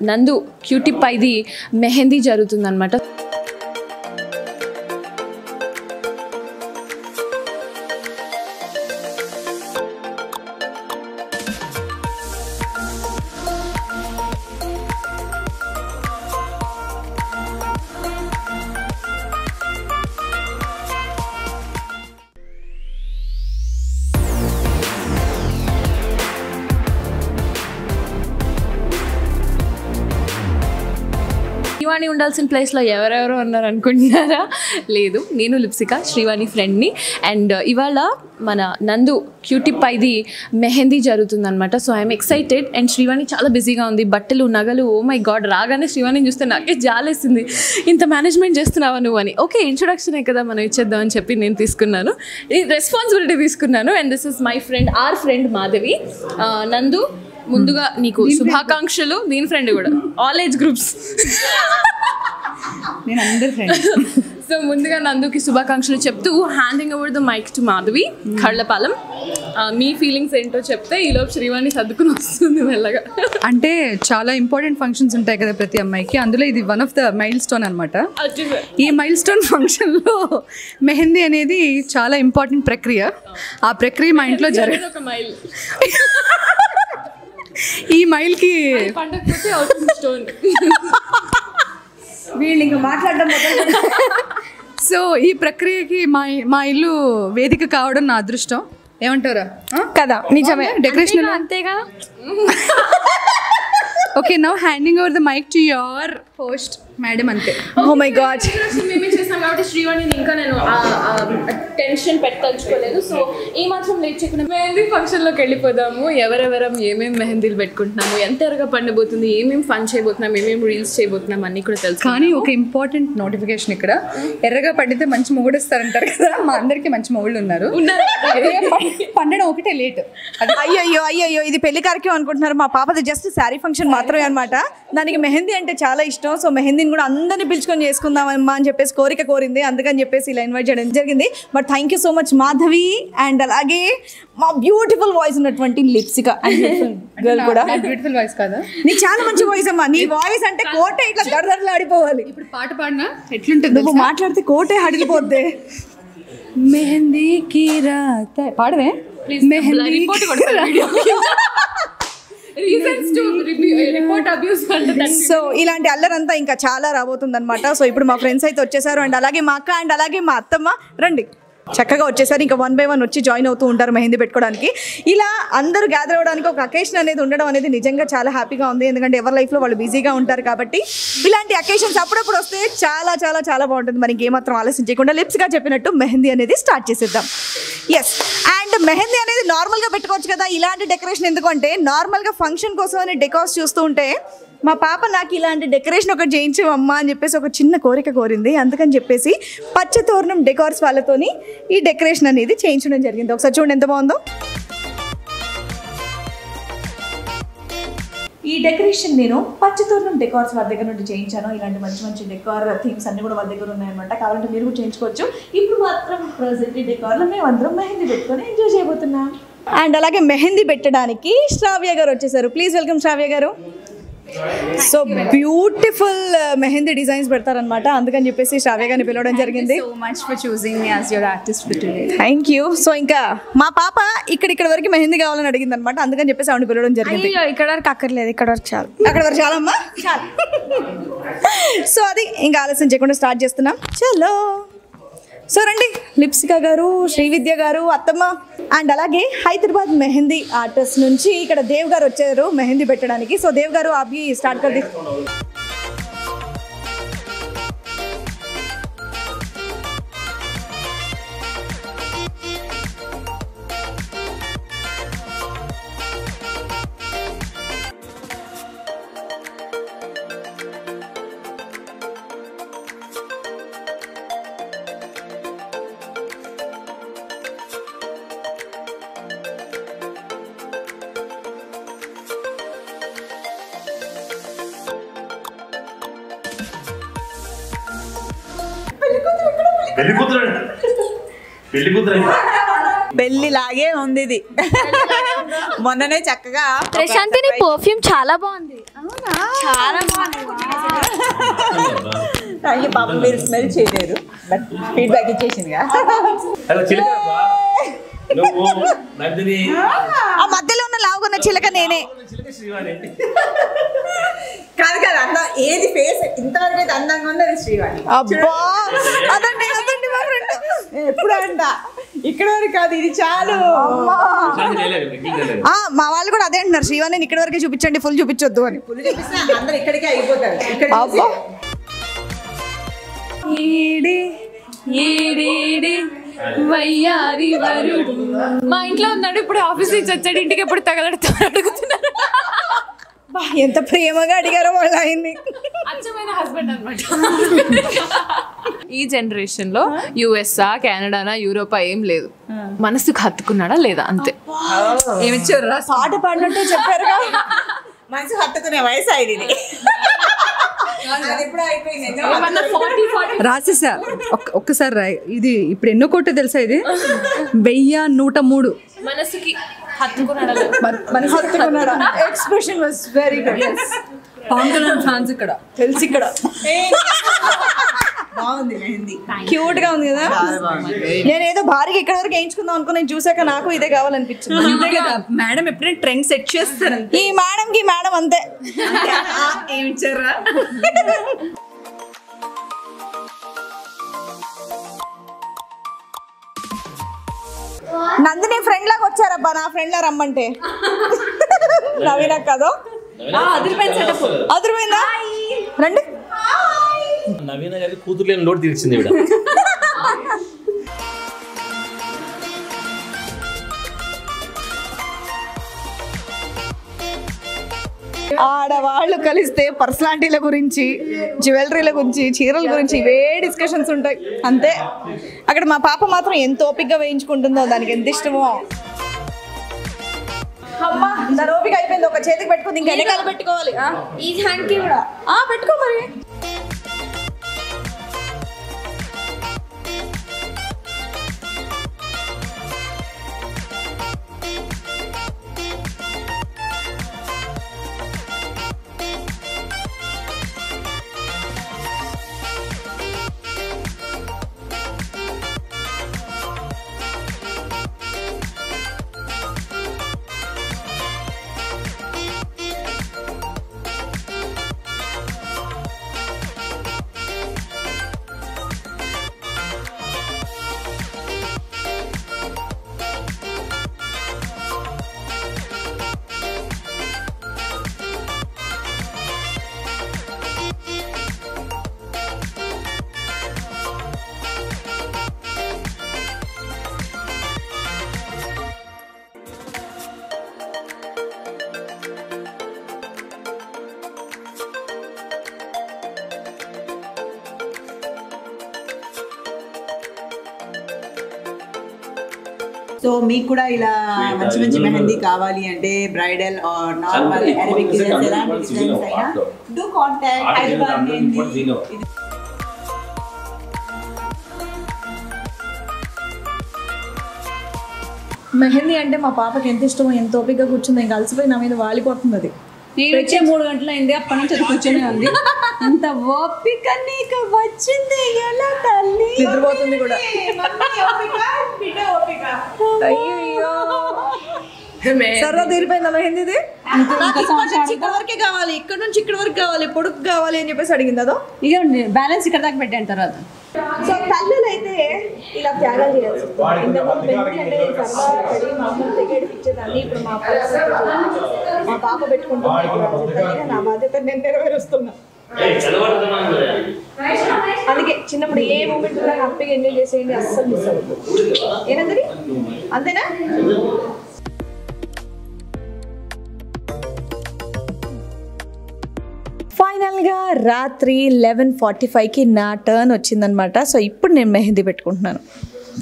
నందు క్యూటీ పైది మెహందీ జరుగుతుందన్నమాట. శ్రీవాణి ఉండాల్సిన ప్లేస్లో ఎవరెవరో ఉన్నారు అనుకుంటున్నారా? లేదు, నేను లిప్సిక, శ్రీవాణి ఫ్రెండ్ని. అండ్ ఇవాళ మన నందు క్యూటీ పైది మెహందీ జరుగుతుందన్నమాట. So I'm excited. And Srivani చాలా బిజీగా ఉంది, బట్టలు నగలు. ఓ మై గాడ్, రాగానే శ్రీవాణిని చూస్తే నాకే జాలేసింది, ఇంత మేనేజ్మెంట్ చేస్తున్నావా నువ్వు అని. ఓకే, ఇంట్రొడక్షనే కదా మనం ఇచ్చేద్దాం అని చెప్పి నేను తీసుకున్నాను, ఈ రెస్పాన్సిబిలిటీ తీసుకున్నాను. And this is my friend, our friend Madhavi. Nandu, ముందుగా నీకు శుభాకాంక్షలు. దీని ఫ్రెండ్ కూడా, ఆల్ ఏజ్ గ్రూప్స్. నేను అందరి ఫ్రెండ్. సో ముందుగా నందుకి శుభాకాంక్షలు చెప్తూ handing over the mic to Madhavi Kallapalem. మీ ఫీలింగ్స్ ఏంటో చెప్తే ఈలోపు శ్రీవాణి సర్దుకుని వస్తుంది మెల్లగా. అంటే చాలా ఇంపార్టెంట్ ఫంక్షన్స్ ఉంటాయి కదా ప్రతి అమ్మాయికి, అందులో ఇది one of the mile stone అనమాట. ఈ మైల్ స్టోన్ ఫంక్షన్లో మెహందీ అనేది చాలా ఇంపార్టెంట్ ప్రక్రియ. ఆ ప్రక్రియ మా ఇంట్లో జరిగే ఒక మైల్. ఈ మైల్కి స్టోన్ వీళ్ళు ఇంకా మాట్లాడడం. సో ఈ ప్రక్రియకి మా ఇల్లు వేదిక కావడం నా అదృష్టం. ఏమంటారా కదా? నిజమే, డెకరేషన్ అంతేగా. Okay, now handing over the mic to your host madam. అంతే. ఓ మై గాడ్, మేమే చేస్తాం కాబట్టి శ్రీవాణిని ఇంకా నేను టెన్షన్ పెట్టదలుచుకోలేదు. సో ఈ మాత్రం లేట్ చేయకుండా మెహందీ ఫంక్షన్లోకి వెళ్ళిపోదాము. ఎవరెవరం ఏమేమి మెహందీలు పెట్టుకుంటున్నాము, ఎంత ఎరగా పండబోతుంది, ఏమేమి ఫన్ చేయబోతున్నాం, ఏమేమి రీల్స్ చేయబోతున్నాం అన్నీ కూడా తెలుసు. కానీ ఒక ఇంపార్టెంట్ నోటిఫికేషన్ ఇక్కడ, ఎర్రగా పండితే మంచి మొగుడు ఇస్తారంటారు కదా, మా అందరికి మంచి మొగుళ్ళు ఉన్నారు. పండడం ఒకటే లేట్. అయ్యో అయ్యో, ఇది పెళ్లి కార్యక్రమం అనుకుంటున్నారు. మా పాపది జస్ట్ శారీ ఫంక్షన్ మాత్రమే అనమాట. దానికి మెహందీ అంటే చాలా ఇష్టం. సో మెహందీని కూడా అందరినీ పిలుచుకొని చేసుకుందామమ్మా అని చెప్పేసి కోరిక కోరింది, అందుకని చెప్పేసి ఇలా ఇన్వైట్ చేయడం జరిగింది. But thank you so much Madhavi. And అలాగే మా బ్యూటిఫుల్ వాయిస్ ఉన్నటువంటి లిప్సిక గర్ల్ కూడా. బ్యూటిఫుల్ వాయిస్ కదా, నీకు చాలా మంచి వాయిస్ అమ్మా. నీ వాయిస్ అంటే కోటే ఇట్లా దడదడలు ఆడిపోవాలి. ఇప్పుడు పాట పాడినా ఎట్లుంటుంది? నువ్వు మాట్లాడితే కోటే హడిలిపోద్ది. మెహందీ కి రాత పాడవే. మెహందీ సో ఇలాంటి అల్లరంతా ఇంకా చాలా రాబోతుంది అనమాట. సో ఇప్పుడు మా ఫ్రెండ్స్ అయితే వచ్చేసారు. అండ్ అలాగే మా అక్క అండ్ అలాగే మా అత్తమ్మ రండి, చక్కగా వచ్చేసారు. ఇంకా 1 by 1 వచ్చి జాయిన్ అవుతూ ఉంటారు మెహందీ పెట్టుకోవడానికి. ఇలా అందరూ గ్యాదర్ అవ్వడానికి ఒక అకేషన్ అనేది ఉండడం అనేది నిజంగా చాలా హ్యాపీగా ఉంది. ఎందుకంటే ఎవరి లైఫ్లో వాళ్ళు బిజీగా ఉంటారు కాబట్టి ఇలాంటి అకేషన్స్ అప్పుడప్పుడు వస్తే చాలా చాలా చాలా బాగుంటుంది. మనకి ఏమాత్రం ఆలస్యం చేయకుండా లిప్స్గా చెప్పినట్టు మెహందీ అనేది స్టార్ట్ చేసేద్దాం. ఎస్, అండ్ మెహందీ అనేది నార్మల్గా పెట్టుకోవచ్చు కదా, ఇలాంటి డెకరేషన్ ఎందుకంటే నార్మల్గా ఫంక్షన్ కోసం అని డెకార్స్ చూస్తూ ఉంటే మా పాప నాకు ఇలాంటి డెకరేషన్ ఒకటి చేయించు అమ్మా అని చెప్పేసి ఒక చిన్న కోరిక కోరింది. అందుకని చెప్పేసి పచ్చతోరణం డెకార్స్ వాళ్ళతోని ఈ డెకరేషన్ అనేది చేయించడం జరిగింది. ఒకసారి చూడండి ఎంత బాగుందో. ఈ డెకరేషన్ నేను పచ్చతోరణం డెకార్స్ వాళ్ళ దగ్గర నుండి చేయించాను. ఇలాంటి మంచి మంచి డెకార్ థీమ్స్ అన్ని కూడా వాళ్ళ దగ్గర ఉన్నాయన్నమాట. కావాలంటే మీరు కూడా చేయించుకోవచ్చు. ఇప్పుడు మాత్రం ప్రజెంట్ ఈ డెకార్లో మేము అందరం మెహందీ పెట్టుకొని ఎంజాయ్ చేయబోతున్నాం. అండ్ అలాగే మెహందీ పెట్టడానికి శ్రావ్య గారు వచ్చేసారు. ప్లీజ్ వెల్కమ్ శ్రావ్య గారు. సో బ్యూటిఫుల్ మెహందీ డిజైన్స్ పెడతారనమాట, అందుకని చెప్పేసి శ్రావ్య గారిని పిలవడం జరిగింది. So much for choosing me as your artist for today. Thank you. So ఇంకా మా పాప ఇక్కడ వరకు మెహందీ కావాలని అడిగింది అనమాట, అందుకని చెప్పేసి ఆవిడ పిలవడం జరిగింది. ఇక్కడ వరకు అక్కర్లేదు, ఇక్కడ వరకు చాలు. అక్కడ వరకు చాలమ్మా, చాలు. సో అది ఇంకా ఆలస్యం చేయకుండా స్టార్ట్ చేస్తున్నాం. చలో. సో రండి, లిప్సిక గారు, శ్రీవిద్య గారు, అత్తమ్మ అండ్ అలాగే హైదరాబాద్ మెహందీ ఆర్టిస్ట్ నుంచి ఇక్కడ దేవ్ గారు వచ్చారు మెహందీ పెట్టడానికి. సో దేవ్ గారు అభి స్టార్ట్ కర్ दी. పెళ్లిలాగే ఉంది ఇది. మొన్ననే చక్కగా ప్రశాంతి నీ పర్ఫ్యూమ్ చాలా బాగుంది. చాలా బాగుంది. పాపం మీరు స్మెల్ చేయలేరు బట్ ఫీడ్బ్యాక్ ఇచ్చేసిందిగా. ఆ మధ్యలో ఉన్న లావుకున్న చిలక నేనే. కాదు కాదు అందం ఏది ఫేస్ ఇంతవరకు అయితే అందంగా ఉంది అది శ్రీవాణి. అబ్బా అదండి అదండి మా ఫ్రెండ్ ఎప్పుడు అంట ఇక్కడ వరకు కాదు ఇది చాలు. మా వాళ్ళు కూడా అదే అంటున్నారు, శ్రీవాణిని ఇక్కడ వరకే చూపించండి, ఫుల్ చూపించొద్దు అని. ఫుల్ చూపిస్తే అందరు ఇక్కడికే అయిపోతారు. ఇక్కడ అబ్బా వయ్యారి వరుడు మా ఇంట్లో ఉన్నాడు, ఇప్పుడు ఆఫీస్ నుంచి వచ్చాడు, ఇంటికి ఎప్పుడు తగలడుతాడు అడుగుతున్నారు. ఎంత ప్రేమగా అడిగారో వాళ్ళు ఆయన్ని. అచ్చమైన హస్బెండ్ అనమాట. ఈ జనరేషన్ లో యుఎస్ఆ కెనడానా యూరోపా ఏం లేదు, మనసుకు హత్తుకున్నాడా లేదా అంతే. ఏమిచ్చారు పాట పాడినట్టే చెప్పారుగా. మనసు హత్తుకునే వయసు అయింది ఇది. అది ఎప్పుడో అయిపోయింది. రాసేసా ఒక్కసారి రాయి. ఇది ఇప్పుడు ఎన్నో కోట తెలుసా? ఇది 1103. మనసుకి హత్తుకున్నాడా మనసు హత్తుకున్నాడా? Expression was very good. Pawan Kalyan fans ఇక్కడ తెలిసి ఇక్కడ బాగుంది మెహందీ, క్యూట్ గా ఉంది కదా. నేనేదో భారీగా ఇక్కడ వరకు వేయించుకుందాం అనుకుని చూసాక నాకు ఇదే కావాలనిపించింది. అంతే కదా మేడం, ఎప్పుడైనా ట్రెండ్ సెట్ చేస్తారు. ఈ మేడం అంతే. ఏమిచ్చారా? నందిని ఫ్రెండ్ లాగా వచ్చారబ్బా, నా ఫ్రెండ్ లా రమ్మంటే. నవీన కదో అదిరిపోయిందా? రండి. నవీన గారి కూతురు లేని లోటు తీర్చింది ఈవిడ. ఆడవాళ్ళు కలిస్తే పర్సనాలిటీల గురించి, జ్యువెలరీల గురించి, చీరల గురించి ఇవే డిస్కషన్స్ ఉంటాయి అంతే. అక్కడ మా పాప మాత్రం ఎంత ఓపికగా వేయించుకుంటుందో, దానికి ఎంత ఇష్టమో. అమ్మా దాని ఓపిక అయిపోయింది. ఒక చేతికి పెట్టుకుంది, ఇంకా వెనకాల పెట్టుకోవాలి. ఈ హ్యాండ్కి కూడా పెట్టుకో మరి. సో మీకు కూడా ఇలా మంచి మంచి మెహందీ కావాలి అంటే bridal or normal Arabic designs ఎలాంటి డిజైన్స్ అయినా డూ కాంటాక్ట్ హైదరాబాద్ మెహందీ. మెహందీ అంటే మా పాపకి ఎంత ఇష్టమో, ఎంత ఓపికగా కూర్చుందో, ఇంకా అలసిపోయి నా మీద వాలిపోతుంది. అది వచ్చే 3 గంటలు అయింది, అప్పటి నుంచి అది కూర్చొని ఉంది. అంత ఓపిక నీకు వచ్చింది ఎలా తల్లి? నిద్రపోతుంది కూడా. అయ్యో సరదా తీరిపోయిందా మెహందీది? ఇక్కడ వరకే కావాలి, ఇక్కడ నుంచి ఇక్కడ వరకు కావాలి, పొడుగు కావాలి అని చెప్పేసి అడిగింది. అదో ఇక బ్యాలెన్స్ ఇక్కడ దాకా పెట్టాను తర్వాత. సో తల్లులు అయితే ఇలా త్యాగాలు చేయాల్సి వస్తుంది. ఇంతకుముందు మెహందీ అంటే సరదా పడి మా అమ్మ తెగేడిపించేదాన్ని. ఇప్పుడు మా పాప పెట్టుకుంటున్నా, నా బాధ్యత నేను నెరవేరుస్తున్నా. అందుకే చిన్నప్పుడు ఏ మూమెంట్ కూడా హ్యాపీగా ఎంజాయ్ చేసేయండి, అస్సలు మిస్ అవ్వదు. ఏనందరి అంతేనా? ఫైనల్గా రాత్రి 11:45కి నా టర్న్ వచ్చిందనమాట. సో ఇప్పుడు నేను మెహందీ పెట్టుకుంటున్నాను.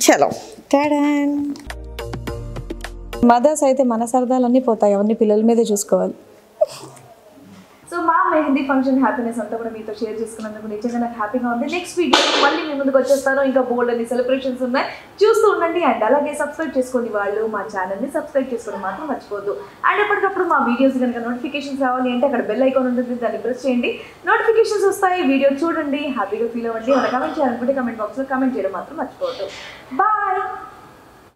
చలో టాడాన్. మదర్స్ అయితే మన సరదాలన్నీ పోతాయి, అవన్నీ పిల్లల మీదే చూసుకోవాలి. సో మా మెహందీ ఫంక్షన్ హ్యాపీనెస్ అంతా కూడా మీతో షేర్ చేసుకున్నందుకు నిజంగా నాకు హ్యాపీగా ఉంది. నెక్స్ట్ వీడియో మళ్ళీ మీ ముందుకు వచ్చేస్తాను. ఇంకా బోల్డ్ అని సెలబ్రేషన్స్ ఉన్నాయి, చూస్తూ ఉండండి. అండ్ అలాగే సబ్స్క్రైబ్ చేసుకోండి, వాళ్ళు మా ఛానల్ని సబ్స్క్రైబ్ చేసుకోవడం మాత్రం మర్చిపోద్దు. అండ్ ఎప్పటికప్పుడు మా వీడియోస్ కనుక నోటిఫికేషన్స్ రావాలి అంటే అక్కడ బెల్ ఐకాన్ ఉంటుంది, దాన్ని ప్రెస్ చేయండి, నోటిఫికేషన్స్ వస్తాయి. వీడియో చూడండి, హ్యాపీగా ఫీల్ అవ్వండి. మన కమెంట్ చేయాలనుకుంటే కమెంట్ బాక్స్లో కమెంట్ చేయడం మాత్రం మర్చిపోవద్దు. బాయ్.